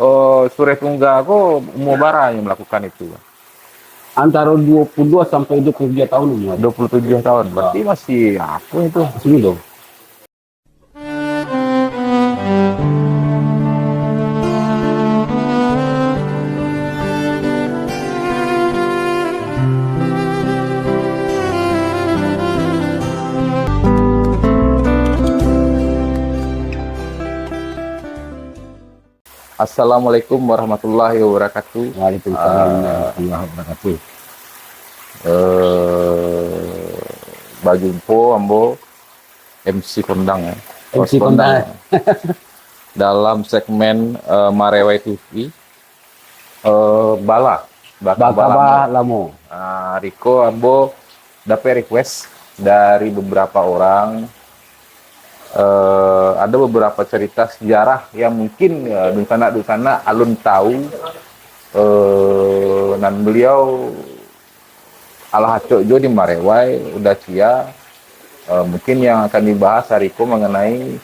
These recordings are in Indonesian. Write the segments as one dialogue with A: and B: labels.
A: Sure Tunggal kok umur bara yang melakukan itu?
B: Antara 22 sampai 23 tahun umur.
A: 27 tahun. Berarti masih apa itu?
B: Masih muda.
A: Assalamualaikum warahmatullahi wabarakatuh.
B: Waalaikumsalam warahmatullahi wabarakatuh.
A: Bajumpo ambo MC kondang ya.
B: MC kondang.
A: Dalam segmen Marewai TV bala
B: Bakaba Lamo.
A: Riko ambo dapat request dari beberapa orang. Ada beberapa cerita sejarah yang mungkin dusana alun tahu, dan beliau alah jo di Marewai udah cia. Mungkin yang akan dibahas Hariko mengenai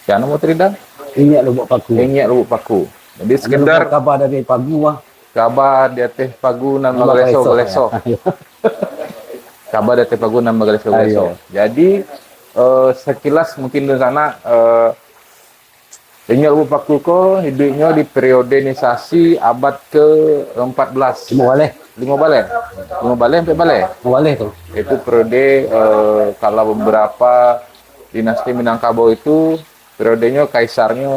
A: siapa mau cerita?
B: Inyak Lubuk Paku.
A: Inyak Lubuk Paku. Jadi sekedar
B: kabar dari Pagu
A: kabar di atas Pagu nan magaleso. Kabar di atas Pagu nan magaleso. Jadi sekilas mungkin di sana Inyak Lubuk Paku ko hidupnya di periodenisasi abad ke-14. Lima balai sampai balai.
B: Boleh tuh.
A: Itu periode kalau beberapa dinasti Minangkabau itu periodenya kaisarnya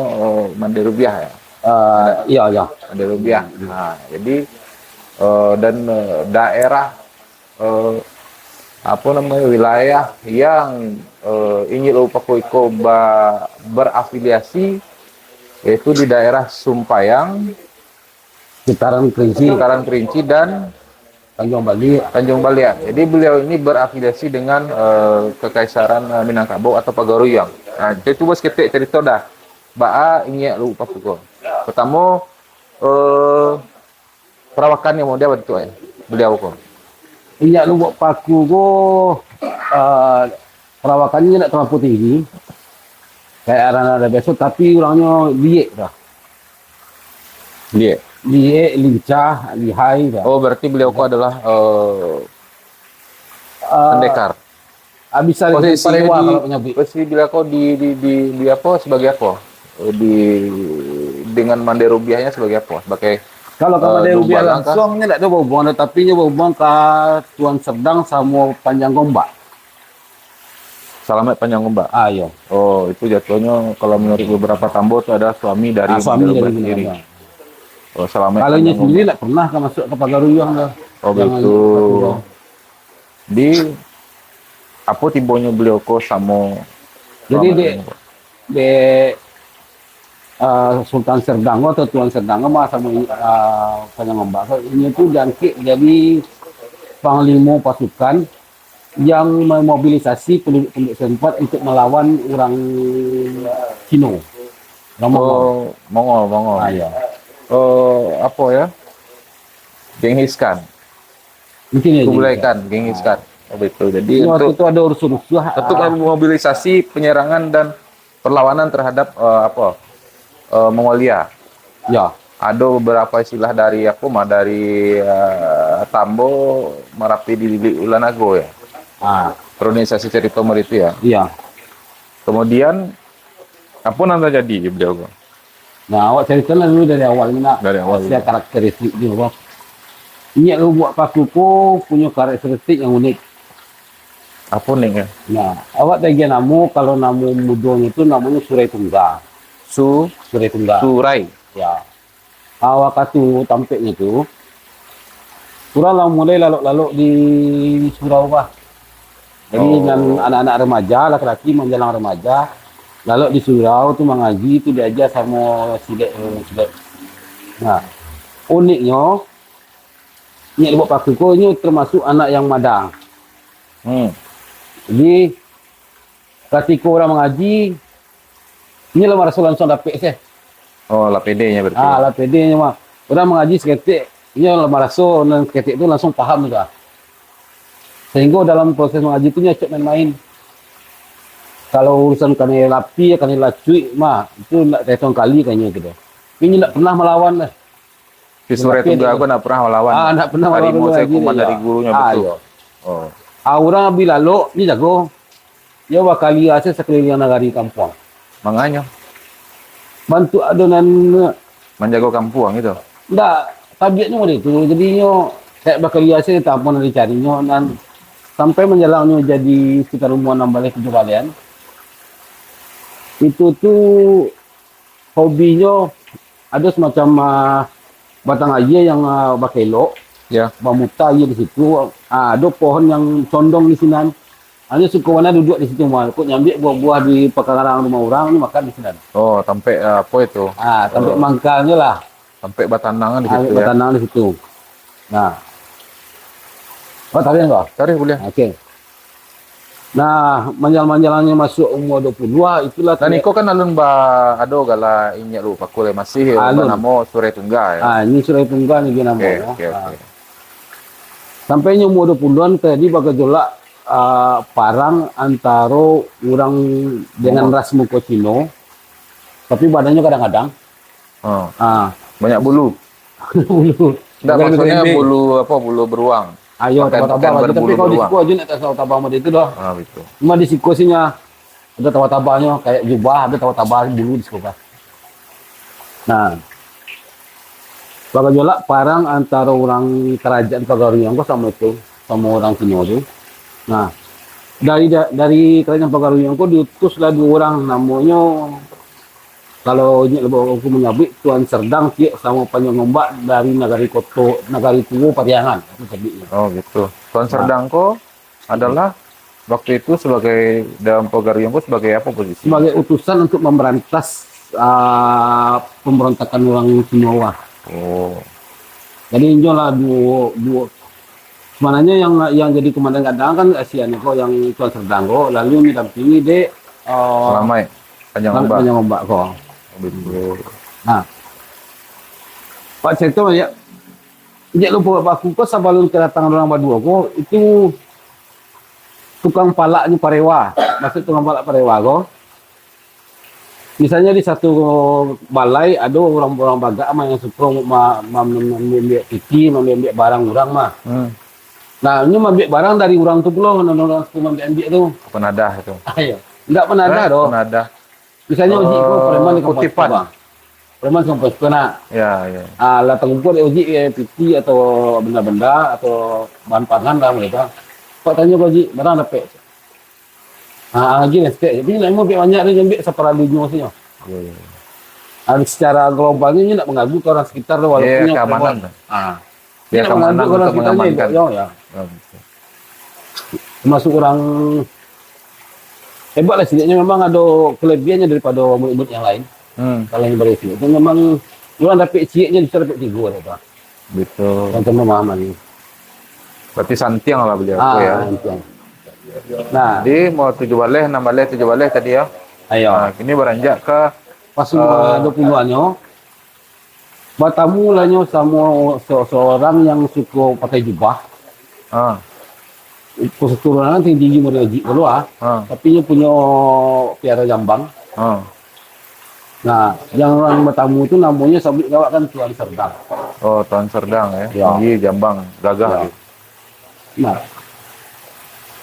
A: Manderubiah ya.
B: Iya.
A: Manderubiah. Nah, jadi dan daerah wilayah yang Inyak Lubuk Paku itu berafiliasi yaitu di daerah Sumpayang,
B: Sekitaran
A: Kerinci dan
B: Tanjung Balia.
A: Jadi beliau ini berafiliasi dengan Kekaisaran Minangkabau atau Pagaruyang. Nah, kita coba seketik cerita dah. Baa Inyak Lubuk Paku. Pertama perawakannya mau dia betul ya. Beliau kok.
B: Inyak Lubuk Paku perawakannya tidak terlalu tinggi. Kayak ada besok, tapi orangnya liek dah. Liek, lincah, lihai dah.
A: Oh, berarti beliau kok adalah pendekar.
B: Bisa
A: posisi beliau kok di apa sebagai apa? Dengan Manderubiahnya sebagai apa? Sebagai
B: kalau ke Manderubiah langsung ini tidak ada hubungan, tapi ini hubungan ke Tuan Serdang sama Panjang Gombak.
A: Salamet Panjang Gombak.
B: Iya.
A: Oh, itu jatuhnya kalau menurut beberapa tambo itu ada suami dari Manderubiah sendiri. Oh, Salamet.
B: Kalau ini sendiri tidak pernah masuk ke Pagaruyang dah.
A: Oh, begitu. Di apa timbonya beliau kok sama.
B: Jadi di Sultan Serdang atau Tuan Serdang mah sama Panjang Gombak. Ini tuh jangkit jadi panglima pasukan yang memobilisasi penduduk setempat untuk melawan orang Cina.
A: Mongol.
B: Iya.
A: Apa ya? Genghis Khan.
B: Mungkin ya.
A: Kublai Khan, Genghis Khan. Oh, betul. Jadi
B: waktu itu ada urusan-urusan.
A: Untuk memobilisasi penyerangan dan perlawanan terhadap Mongolia.
B: Ya.
A: Ada beberapa istilah dari Tambo Merapi di Ulanago ya. Organisasi cerita itu ya.
B: Iya.
A: Kemudian apa nanti jadi beliau?
B: Nah, awak ceritalah dulu dari awal ni nak.
A: Dari awal.
B: Saya karakteristik dia apa? Inyak Lubuk Paku punya karakteristik yang unik.
A: Apa nih ya?
B: Nah, awak tanya nama, kalau nama mudanya itu namanya Surai Tunggal. Surai Tunggal.
A: Surai.
B: Ya. Awak katu tampaknya tu. Kurang lah mulai lalok-lalok di surau bah. Jadi dengan anak-anak remaja, laki-laki menjelang remaja, lalu di surau tu mengaji tu diajar sama silek. Nah, uniknya Inyak Lubuk Paku ini termasuk anak yang madang. Jadi ketika orang mengaji, ini lah Rasul langsung dapat saya.
A: Oh, lah PD-nya berarti.
B: Lah PD-nya mah. Orang mengaji seketik, ini lah Rasul dan seketik itu langsung paham juga. Sehingga dalam proses mengaji itu nyocok main-main. Kalau urusan kanil lapi, kanil lacuik mah itu nak terhitung kali kayaknya gitu. Ini tidak pernah melawan lah.
A: Si Sure Tunggago nggak pernah melawan.
B: Nggak pernah melawan
A: Harimau
B: dulu
A: saya
B: lagi
A: kuman
B: nih,
A: dari
B: ya.
A: gurunya betul.
B: Iya.
A: Oh,
B: Orang ambil lalu, ini jago. Dia wakali aja sekeliling nagari kampung.
A: makanya
B: Bantu adonan,
A: menjaga kampung itu.
B: enggak, tabiatnya model itu. Jadinya, kayak bakali aja tampon dicarinya. Dan sampai menjalannya jadi sekitar umuran 6 balik 7 balian. Itu tuh hobinya ada semacam batang aja yang bakelo,
A: Ya.
B: bamuta aja di situ. Ada pohon yang condong di sini. Hanya suka mana duduk di situ mah. Kok nyambil buah-buah di pekarangan rumah orang ini makan di sini.
A: Oh, sampai apa itu?
B: Sampai mangkalnya lah.
A: Sampai batandangan di situ ya.
B: Batanang di situ. Nah, tahu enggak?
A: Cari boleh.
B: Oke. Nah, manjal-manjalannya masuk umur 22 itulah.
A: Dan iko kan alun ba ado gala inyak lu pakule masih
B: Alun.
A: namo Sure Tungga ya.
B: Ini sudah tunggal nih gina
A: Oke,
B: mo.
A: oke, oke.
B: Sampai umur 20-an tadi bagajolak parang antara orang dengan ras muka Cino, tapi badannya kadang-kadang.
A: Oh,
B: Ah,
A: banyak bulu.
B: bulu.
A: Enggak maksudnya bulu apa? Bulu beruang.
B: Ayo,
A: Pakai
B: tabah-tabah aja. Tapi
A: berbulu
B: kalau di
A: beruang.
B: siku aja nak tahu tabah sama dia itu dah.
A: Ah, gitu.
B: Cuma di siku sihnya ada tabah-tabahnya kayak jubah, ada tabah-tabah bulu di siku. Nah, bagajolak parang antara orang kerajaan Pagaruyung sama itu, sama orang Cino itu. Nah, dari kerajaan Pagaruyung diutuslah 2 orang namanya, kalau ini lebih aku menyabit Tuan Serdang Cik sama Panjang Ombak dari Nagari Koto, Nagari Tuwo Pariangan. Itu sabitnya.
A: Oh, gitu. Tuan Serdangko adalah waktu itu sebagai dalam Pagaruyung sebagai apa posisi?
B: Sebagai utusan untuk memberantas pemberontakan orang Cinoa.
A: Oh,
B: Jadi ini lah dua sebenarnya yang jadi komandan kadang kan ASEAN kok yang Tuan Serdangko, lalu didampingi de
A: Ramai. Panjang Ombak.
B: Panjang Ombak kok.
A: Oh, gitu.
B: Nah, Pak Ceto ya, dia lupa aku kok sebelum kedatangan orang Badua kok itu tukang palaknya Parewa, maksud tukang palak Parewa kok. Misalnya di satu balai ada orang-orang baga mah yang suka mengambil tiki, mengambil barang orang mah.
A: Hmm.
B: Nah, ini mengambil barang dari orang tu pula, orang suka mengambil tu.
A: Penadah itu.
B: Ayo, enggak pernah ada doh.
A: Penadah.
B: Misalnya uji ko preman di kampus
A: kutipan.
B: bang. Preman di kampus kena.
A: Ya, ya.
B: Lah tanggup uji piti atau benda-benda atau bahan pangan lah mereka. Kok tanya ko uji, barang dapat. Lagi nih, jadi nak mau banyak dia ambil separadunya sih.
A: Ya, ya.
B: Secara globalnya ini nak mengganggu ke orang sekitar walaupun
A: Iya,
B: yang
A: keamanan.
B: Dia nak mengganggu ke orang
A: untuk
B: sekitarnya
A: mengamankan.
B: ya.
A: Oh, gitu.
B: Termasuk orang hebat lah setidaknya memang ada kelebihannya daripada murid-murid yang lain. Kalau yang berisi itu memang orang dapat ciknya bisa dapat 3 lah.
A: Gitu.
B: Untuk pemahaman.
A: Berarti santiang lah beliau tu ya.
B: Nanti. Nah,
A: Jadi mau 7 baleh, 6 baleh, 7 baleh tadi ya.
B: ayo.
A: Nah, kini beranjak ke
B: Pas 20-annya, bertamu lahnya sama seorang yang suka pakai jubah.
A: ah,
B: Keturunan tinggi mereka dulu tapi dia punya piara jambang.
A: ah.
B: Nah, yang orang bertamu itu namanya sabit gawak kan Tuan Serdang.
A: Oh, Tuan Serdang ya.
B: Ya.
A: Tinggi, Jambang, gagah.
B: Ya.
A: Gitu.
B: Nah,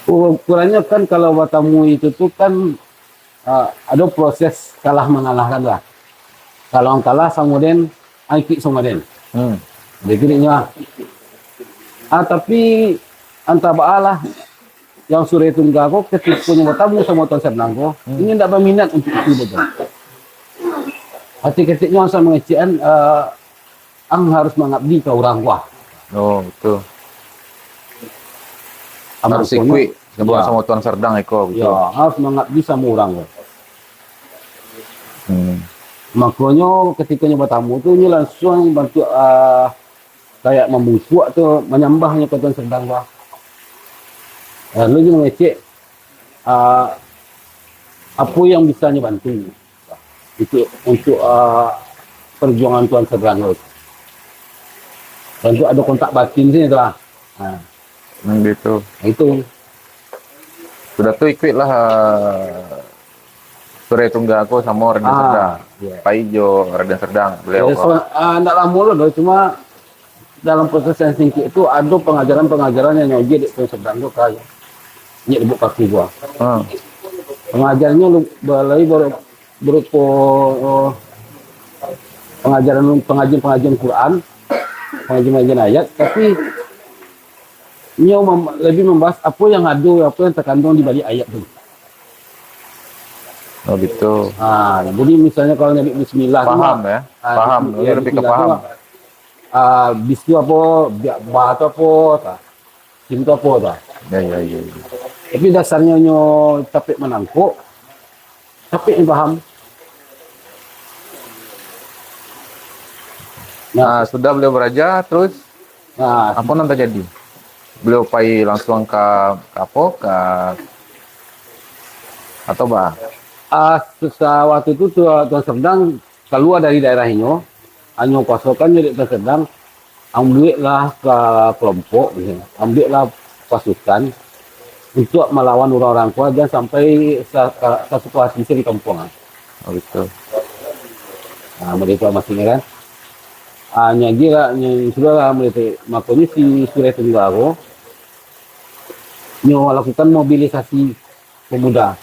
B: ukurannya kan kalau bertamu itu tuh kan ada proses kalah mengalahkan lah. Kalau yang kalah kemudian aikik kemudian. Jadi nya. Tapi antara baalah yang Sure Tunggago ketika punya bertamu sama Tuan Serdang ini tidak berminat untuk itu betul. Hati ketiknya asal mengecekan ang harus mengabdi ke orang wah.
A: Oh, betul. Harus
B: Rupanya,
A: ikut sama
B: ya.
A: sama Tuan Serdang Eko betul.
B: Ya, harus mengabdi sama orang wah.
A: Hmm.
B: Makanya ketika bertamu tu ni langsung bantu kayak membusuk tu menyembahnya ke Tuan Serdang wah. Lalu dia mengecek apa yang bisa bantu untuk perjuangan Tuan Serdang itu. Tentu ada kontak batin sini tu lah.
A: Gitu.
B: Itu
A: Sudah tu ikut lah Sure Tunggako sama Raden Serdang.
B: Iya.
A: Pak Ijo, Raden Serdang, beliau
B: Ya, nggak lama loh, cuma dalam proses yang singkit itu ada pengajaran-pengajaran yang nyoji di Tong Serdang tuh kayak ini di kaki gua. Pengajarannya balai berupa pengajian Quran, pengajian ayat, tapi lebih membahas apa yang ada, apa yang terkandung di balik ayat itu.
A: Oh gitu.
B: Jadi misalnya kalau Nabi Bismillah,
A: Paham ya? Paham.
B: ya,
A: Lebih ke paham.
B: Bis itu apa, ba itu apa, sim itu apa.
A: Ya.
B: Tapi dasarnya capek menangkuk, capek paham.
A: Nah, sudah beliau beraja, terus apa nanti jadi? Beliau pai langsung ke apa? Atau bah?
B: Waktu itu Tuan Serdang keluar dari daerah ini, hanya pasukan jadi Tuan Serdang, ambillah ke kelompok, ambillah pasukan untuk melawan orang-orang kuat dan sampai satu posisi di kampung.
A: Oh gitu.
B: Mereka masih kan. Hanya gila, sudah mereka makanya si Sure Tunggako lakukan mobilisasi pemuda.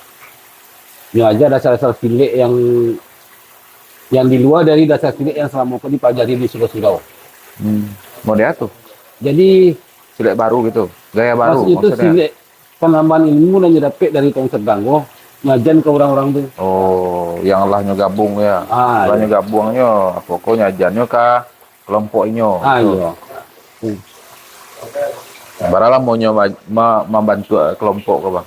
B: Aja dasar-dasar silik yang di luar dari dasar silik yang selama ini dipelajari di surau-surau.
A: Mau dia tuh?
B: Jadi
A: silik baru gitu, gaya baru.
B: Itu silik penambahan ilmu dan dapat dari Tong Serdang ngajan ke orang-orang tuh.
A: Oh, yang lahnya gabung ya. Lahnya gabungnya, pokoknya ajannya ke kelompoknya.
B: Iya.
A: Baralah mau membantu kelompok ke bang.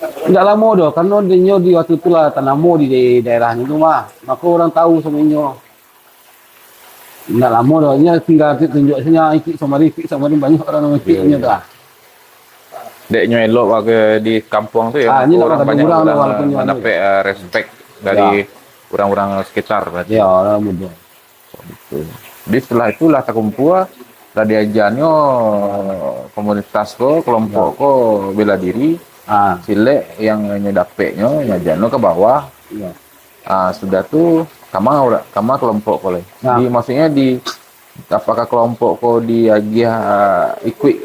B: Enggak lama doh, karena dia di waktu itulah tanamo di daerahnya itu maka orang tahu semuanya. Enggak lama doh, dia tinggal tunjuknya ikut sama dia banyak orang yang ikutnya dah.
A: Deknya elok pakai di kampung tuh ya.
B: Ini
A: orang banyak
B: walaupun
A: mendapat respect dari orang-orang sekitar berarti.
B: Ya, orang muda.
A: Gitu. Jadi setelah itulah terkumpul lah diajarnya komunitas kelompok bela diri. Silek yang nyedapeknya nyajano ke bawah. Sudah tuh kama kelompok koleh. Di maksudnya apakah kelompok ikut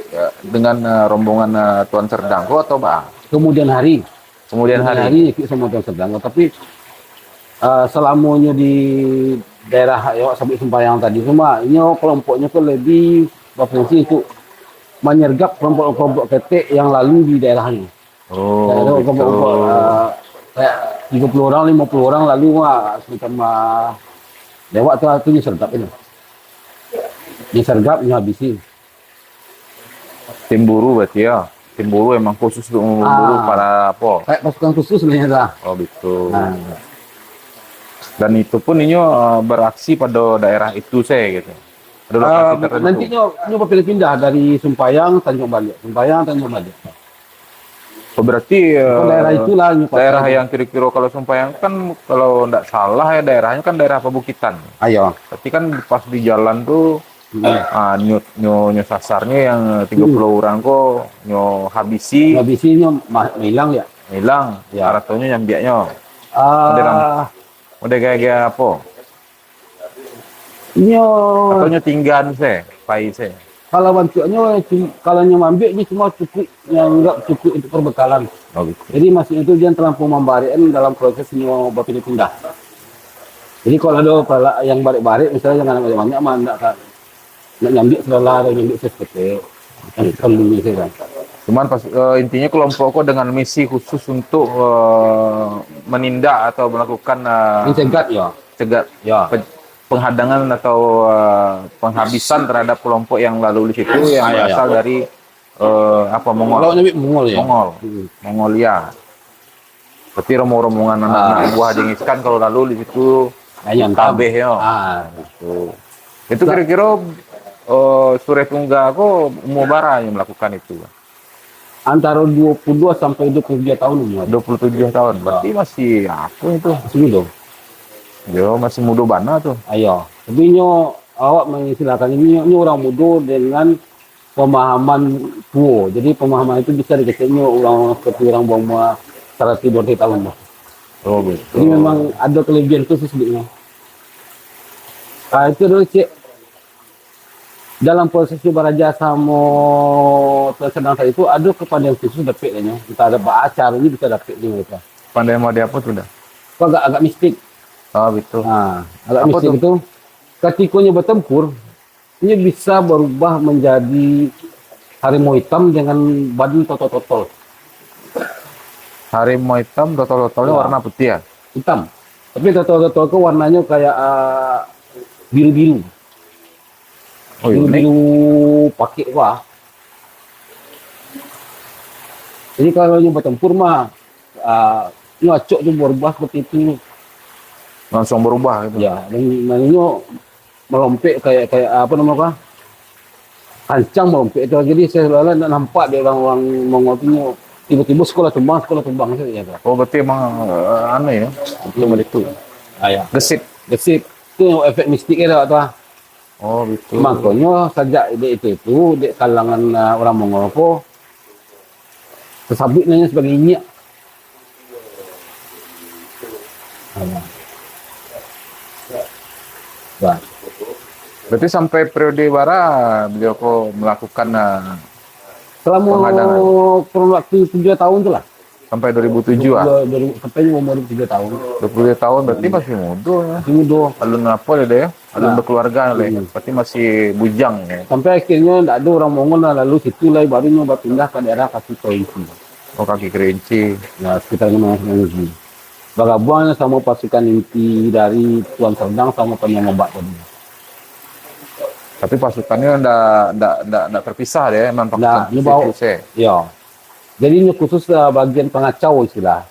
A: dengan rombongan Tuan Serdang atau bah?
B: Kemudian hari ikut sama Tuan Serdang, tapi selamanya di daerah sampai Sumpayang tadi cuma ini kelompoknya lebih berfungsi untuk menyergap kelompok-kelompok ketek yang lalu di daerah ini.
A: Oh, gitu.
B: Kayak 30 orang, 50 orang lalu semacam lewat tuh disergap ini. Disergap, habisi.
A: Tim buru berarti ya. Tim buru emang khusus untuk memburu para apa?
B: Kayak pasukan khusus sebenarnya dah.
A: Oh gitu. Dan itu pun ini beraksi pada daerah itu saya gitu. Ada lokasi tertentu.
B: Nantinya pindah dari Sumpayang, Tanjung Balik.
A: Oh, berarti
B: daerah itulah
A: daerah yang kira-kira kalau Sumpayang kan kalau tidak salah ya daerahnya kan daerah Pabukitan.
B: Ayo.
A: Tapi kan pas di jalan tuh nyo sasarnya yang 30 orang nyo habisinya
B: hilang ya.
A: Hilang. Ya. Aratonya nyambiaknya. Udah gaya apa? Atau tinggal pai saya.
B: Kalau bantuannya kalau nyamambik ini cuma cukup yang enggak cukup untuk perbekalan.
A: Oh gitu.
B: Jadi masih itu dia terlampau membarikan dalam proses nyo pindah. Jadi kalau ada yang balik-balik misalnya jangan banyak mah enggak nyambik selala atau nyambik seperti kalau kan.
A: Cuman pas intinya kelompok dengan misi khusus untuk menindak atau melakukan
B: mencegat ya.
A: Penghadangan atau penghabisan terhadap kelompok yang lalu di situ yang berasal dari Mongol. Mongolia. Berarti rombongan anak-anak buah jengiskan kalau lalu di situ tabeh ya. Gitu. Itu kira-kira Sure Tunggako umur berapa yang melakukan itu?
B: Antara 22 sampai 27 tahun.
A: 27 tahun. Berarti masih apa itu?
B: Masih muda.
A: Yo, masih muda bana tuh.
B: Ayo. Tapi awak mengistilahkan ini orang muda dengan pemahaman tua. Jadi pemahaman itu bisa dikecilnya orang seperti orang buang 100 tahun.
A: Oh gitu.
B: Jadi memang ada kelebihan khusus dia. Itu dulu cik. Dalam proses beraja sama tersedang saya itu ada kepada yang khusus dapat nya. Kita ada acara ini bisa dapat di mereka.
A: Pandai mau dia apa tuh dah?
B: Itu agak mistik.
A: Oh gitu.
B: Agak
A: Apa
B: mistik
A: tuh?
B: itu ketikanya bertempur, ini bisa berubah menjadi harimau hitam dengan badan totol-totol.
A: Harimau hitam, totol-totolnya
B: Ya.
A: warna putih ya?
B: Hitam. Tapi totol-totol itu warnanya kayak biru-biru.
A: Oh unik.
B: Biru-biru pakai wah. Jadi kalau yang bertempur mah ngacok tuh berubah seperti itu.
A: Langsung berubah gitu.
B: Ya, dan namanya melompek kayak apa namanya? Kancang melompek itu. Jadi saya selalu nampak dia orang-orang Mongol punya tiba-tiba sekolah tumbang saja ya.
A: Oh berarti emang aneh ya? Itu.
B: Ya.
A: Gesit.
B: Gesit itu yang efek mistiknya tuh.
A: Oh gitu.
B: Makanya sejak itu di kalangan orang Mongol ko tersabit nanya sebagai inyak. Bah.
A: Berarti sampai periode bara beliau kok melakukan
B: Selama
A: Penghadangan.
B: kurun waktu 3 tahun tu lah.
A: sampai 2007
B: Sampai umur 3 tahun.
A: 20 tahun berarti masih muda ya.
B: Masih muda.
A: Alun apa dia ya? Alun
B: Nah.
A: berkeluarga lah.
B: Iya.
A: Berarti masih bujang ya.
B: Sampai akhirnya tidak ada orang Mongol lah, lalu situ lah baru nyoba pindah ke daerah kaki provinsi.
A: Oh kaki kerinci.
B: Ya sekitarnya Mangi. Bergabung sama pasukan inti dari Tuan Serdang sama penyamobak tadi.
A: Tapi pasukannya ndak terpisah deh, emang
B: Nah,
A: pasukan
B: ini bawa.
A: khusus ya.
B: Ya. Jadi ini khusus bagian pengacau istilah.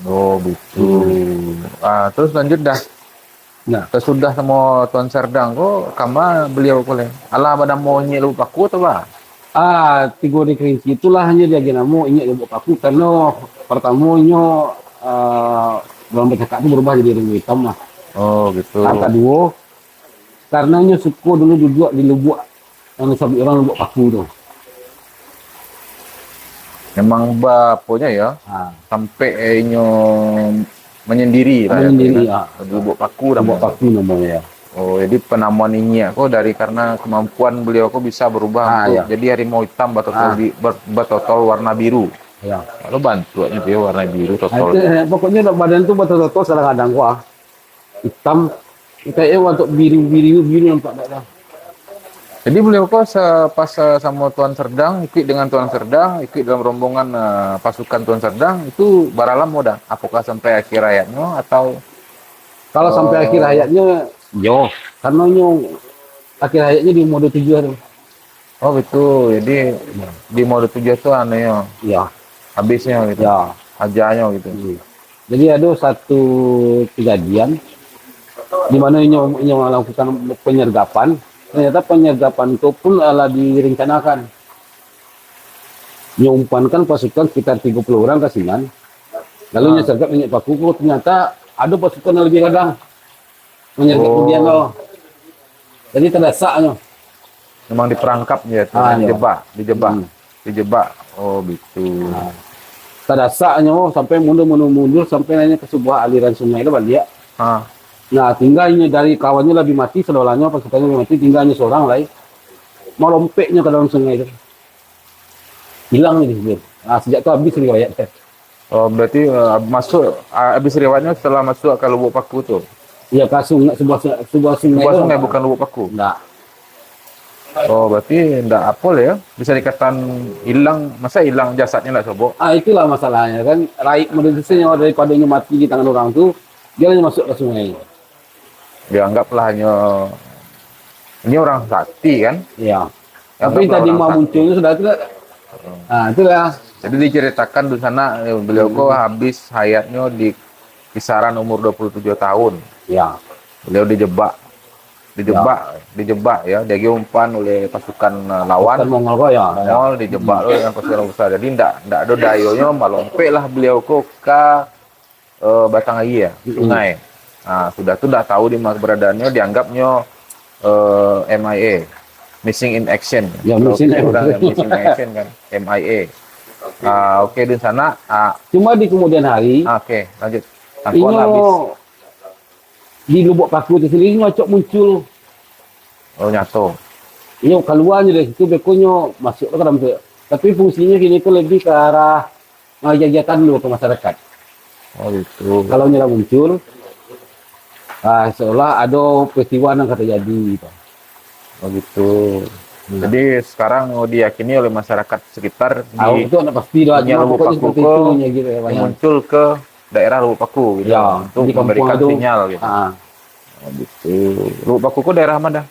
A: Oh gitu. Terus lanjut dah.
B: Nah,
A: Sesudah sama Tuan Serdang kok kama beliau boleh. Alah pada mau lupa aku atau apa?
B: tiga di kerinci itulah hanya dia genamo ingat dia buat aku karena pertamanya dalam bercakap itu berubah jadi ring hitam lah.
A: Oh gitu.
B: Kedua, karenanya suku dulu duduk di lubuk yang sabit orang lubuk paku tu.
A: Memang baponya ya sampai inyo menyendiri lah.
B: Menyendiri,
A: ya. Lubuk paku dah
B: Lubuk
A: buat.
B: paku namanya.
A: Oh, jadi penamuan ini kok dari karena kemampuan beliau kok bisa berubah untuk
B: ya.
A: jadi harimau hitam batotol warna biru.
B: Ya.
A: Lalu bantu aja dia warna biru totol.
B: Pokoknya badan tu betul-betul kadang-kadang wah hitam kayaknya untuk biru nampak tak dah.
A: Jadi beliau kok pas sama Tuan Serdang, ikut dengan Tuan Serdang, ikut dalam rombongan pasukan Tuan Serdang itu baralam mudah. Apakah sampai akhir hayatnya atau
B: Kalau sampai akhir hayatnya, karena akhir hayatnya di mode 7 tu.
A: oh gitu. Jadi di mode 7 itu anehnya
B: Ya,
A: habisnya gitu.
B: ya.
A: Ajanya gitu.
B: Jadi ada satu kejadian di mana ini melakukan penyergapan. Ternyata penyergapan itu pun adalah direncanakan. Nyumpankan pasukan sekitar 30 orang kasinan. Lalu nyergap minyak paku, ternyata ada pasukan yang lebih kadang menyergap kemudian loh. Jadi terdasaknya.
A: Memang diperangkap ya, dijebak. Oh gitu.
B: Terdasaknya sampai mundur sampai nanya ke sebuah aliran sungai itu balik. Nah, tinggalnya dari kawannya lebih mati, saudaranya pasukannya lebih mati, tinggalnya seorang lagi. Mau lompeknya ke dalam sungai itu. Hilang ini. Nah, sejak itu habis riwayat.
A: Oh, berarti habis riwayatnya setelah masuk ke Lubuk Paku tuh.
B: Iya, ke sungai, sebuah sungai.
A: Sebuah sungai bukan Lubuk Paku.
B: Enggak.
A: Oh, berarti enggak apa ya? Bisa dikatakan hilang, masa hilang jasadnya enggak sobok?
B: Itulah masalahnya kan. Raik medisnya daripada mati di tangan orang tu, dia hanya masuk ke sungai.
A: Dianggaplah hanya ini orang sakti kan?
B: Iya.
A: Yang
B: Tapi
A: anggaplah
B: tadi
A: orang
B: mau
A: sakti.
B: munculnya sudah tidak. Itulah.
A: Jadi diceritakan di sana beliau kok habis hayatnya di kisaran umur 27 tahun.
B: Ya.
A: Beliau dijebak ya. Dia umpan oleh pasukan lawan.
B: Kan Mongol kok ya.
A: Mongol dijebak loh dengan pasukan besar. Jadi ndak ada dayonya malompe lah beliau kok ke Batang Ayi ya, sungai. Nah, sudah tahu di mana keberadaannya, dianggapnya MIA, missing in action.
B: Ya, missing in
A: Orang yang missing in action kan, MIA. Oke di sana.
B: Cuma di kemudian hari,
A: Oke, lanjut. Tangkuan habis.
B: inyo di Lubuk Paku itu sendiri nyocok muncul.
A: Oh nyato.
B: Inyo keluarnya dari situ bekonyo masuk ke dalam situ. Tapi fungsinya kini itu lebih ke arah mengajarkan dulu ke masyarakat.
A: Oh gitu.
B: Kalau nyala muncul, seolah ada peristiwa yang terjadi. Gitu.
A: Oh gitu. Jadi sekarang mau diyakini oleh masyarakat sekitar
B: Itu anak pasti doa
A: punya Lubuk Paku
B: seperti itu gitu ya,
A: muncul ke daerah Lubuk Paku gitu
B: Ya,
A: untuk
B: di kampung
A: memberikan
B: itu.
A: sinyal gitu. Oh gitu. Lubuk Paku itu daerah mana?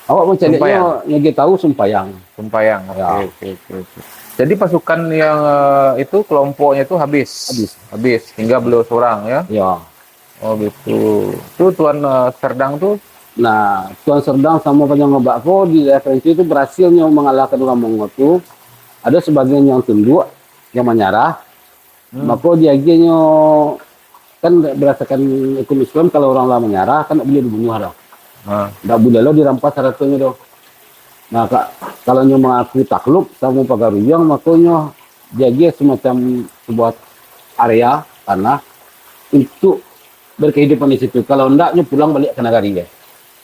B: Awak mencarinya
A: Sumpayang.
B: yang tahu Sumpayang.
A: Sumpayang. Oke,
B: Ya.
A: oke. Jadi pasukan yang itu kelompoknya itu habis. Tinggal beliau seorang ya.
B: Ya.
A: Oh gitu. Tuh Tuan Serdang tuh.
B: Nah, Tuan Serdang sama Panjang Ngebakko di referensi itu berhasilnya mengalahkan orang Mongol itu. Ada sebagian yang tunduk, yang menyerah. Maka diagiannya kan berdasarkan hukum Islam kalau orang lah menyerah kan tak boleh dibunuh dah. Tak boleh lo dirampas hartanya doh. Nah, kalau nyo mengaku takluk sama Pagaruyang, makanya dia semacam sebuah area tanah untuk berkehidupan di situ. Kalau enggak, nyo pulang balik ke negari ya.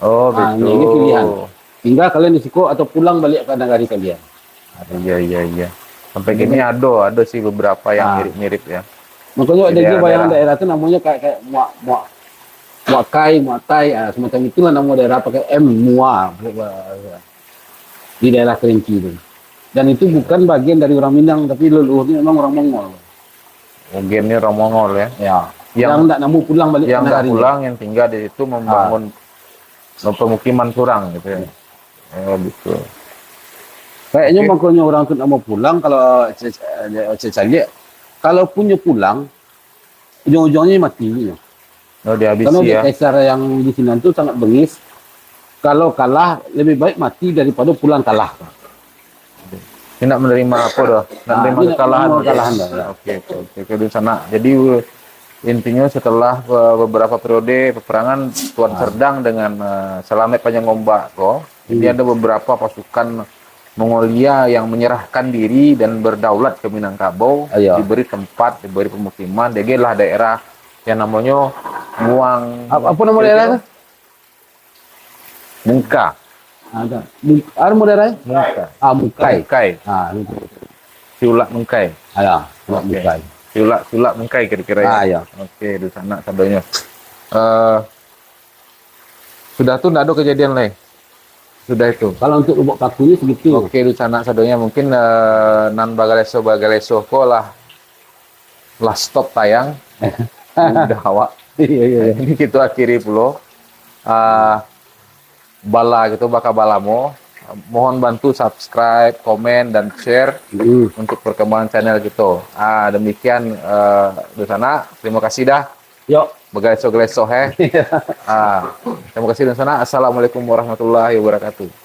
A: Oh gitu.
B: Ini pilihan. Tinggal kalian di situ atau pulang balik ke negari kalian.
A: Iya. Sampai gini ada sih beberapa yang mirip-mirip ya.
B: Makanya
A: Di
B: ada juga yang
A: daerah-daerah.
B: daerah itu namanya kayak Muakai, semacam itulah nama daerah pakai M, Mua. Di daerah Kerinci itu. Dan itu bukan bagian dari orang Minang, tapi leluhurnya memang orang Mongol.
A: Mungkin ini orang Mongol ya.
B: Ya.
A: Yang
B: Yang tidak namu pulang balik
A: yang
B: ke
A: nggak
B: negari.
A: pulang, yang tinggal di situ membangun pemukiman kurang gitu ya. Oh gitu.
B: Kayaknya makanya orang itu tidak mau pulang kalau saya lihat. Kalau punya pulang, ujung-ujungnya mati.
A: Oh dihabisi
B: Karena
A: ya.
B: kaisar yang di sini itu sangat bengis. Kalau kalah, lebih baik mati daripada pulang kalah.
A: Tidak menerima apa dah? Tidak menerima
B: Dia tak
A: kekalahan.
B: menerima kekalahan dah, ya.
A: Oke di sana. Jadi intinya setelah beberapa periode peperangan Tuan Serdang dengan Selamet Panjang Ombak kok, ini ada beberapa pasukan Mongolia yang menyerahkan diri dan berdaulat ke Minangkabau, diberi tempat, diberi pemukiman. Dia lah daerah yang namanya Muang.
B: Apa nama daerah itu?
A: Mungka.
B: Ada mau daerah?
A: Mungka.
B: Mukai.
A: Mungkai.
B: Itu.
A: Siulak Mungkai.
B: Ya,
A: Oke.
B: Mukai.
A: Siulak Mungkai kira-kira ya.
B: Ya.
A: Oke, di sana sadonya. Sudah tuh enggak ada kejadian lain. Sudah itu.
B: Kalau untuk Lubuk Pakunya segitu.
A: Oke, di sana sadonya mungkin nan bagaleso kok lah stop tayang. Udah awak.
B: Iya.
A: Ini kita akhiri pulo. Bala gitu bakal balamo. Mohon bantu subscribe, komen dan share untuk perkembangan channel gitu. Demikian di sana. Terima kasih dah.
B: Yuk.
A: Bagaleso terima kasih di sana. Assalamualaikum warahmatullahi wabarakatuh.